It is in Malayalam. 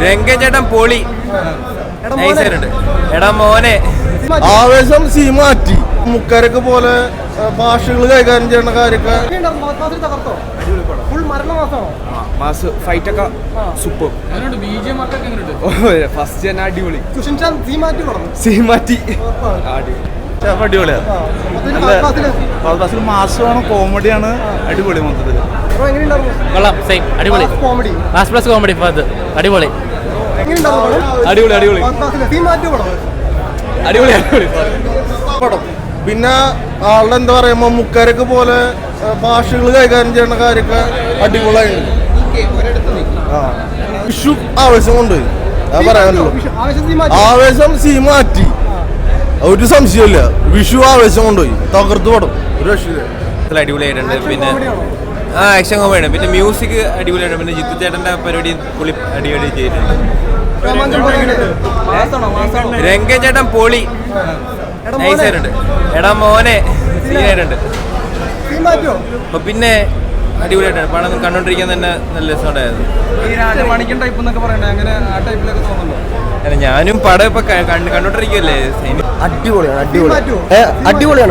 രംഗചേട്ടൻ പൊളി നൈസായിട്ടുണ്ട്. എടാ മോനെ ആവേശം സീ മാറ്റി മുക്കരക്ക് പോലെ ഭാഷകൾ കൈകാര്യം ചെയ്യുന്ന കാര്യമൊക്കെ ഫൈറ്റൊക്കെ സൂപ്പർ. ഫസ്റ്റ് തന്നെ അടിപൊളി. സീ മാറ്റി അടിപൊളിയാണ്. മാസമാണ്, കോമഡിയാണ്, അടിപൊളി മൊത്തത്തിൽ. കൊള്ളാം, സെയിം അടിപൊളി. മാസ് പ്ലസ് കോമഡി അടിപൊളി അടിപൊളി അടിപൊളി അടിപൊളി അടിപൊളി പടം. പിന്നെ ആളുടെ എന്താ പറയുമ്പോ മുക്കരക്ക് പോലെ ഭാഷകൾ കൈകാര്യം ചെയ്യുന്ന കാര്യമൊക്കെ അടിപൊളിയായിട്ടുണ്ട്. വിഷു ആവേശം കൊണ്ടുപോയി, ഞാൻ പറയാനല്ലോ. ആവേശം സീ മാറ്റി, ഒരു സംശയമില്ല. വിഷു ആവേശം കൊണ്ടുപോയി, തകർത്ത് പടം. ഒരു രക്ഷയില്ല, അടിപൊളിയായിട്ടുണ്ട്. പിന്നെ ആക്ഷൻ കോമഡിയാണ്. പിന്നെ മ്യൂസിക് അടിപൊളിയാണ്. പിന്നെ ജിത്തു ചേട്ടന്റെ പരിപാടി പുള്ളി അടിപൊളി ചെയ്തിട്ടുണ്ട്. രംഗചേട്ടൻ പൊളി നൈസായിട്ടുണ്ട്. എടാ മോനെ സീനായിട്ടുണ്ട്. അപ്പൊ പിന്നെ അടിപൊളിയായിട്ടാണ് പണം കണ്ടോണ്ടിരിക്കാൻ തന്നെ നല്ല രസമുണ്ടായിരുന്നു. ഞാനും പടം ഇപ്പൊ കണ്ടോണ്ടിരിക്കുവല്ലേ. അടിപൊളിയാണ്, അടിപൊളിയാണ്.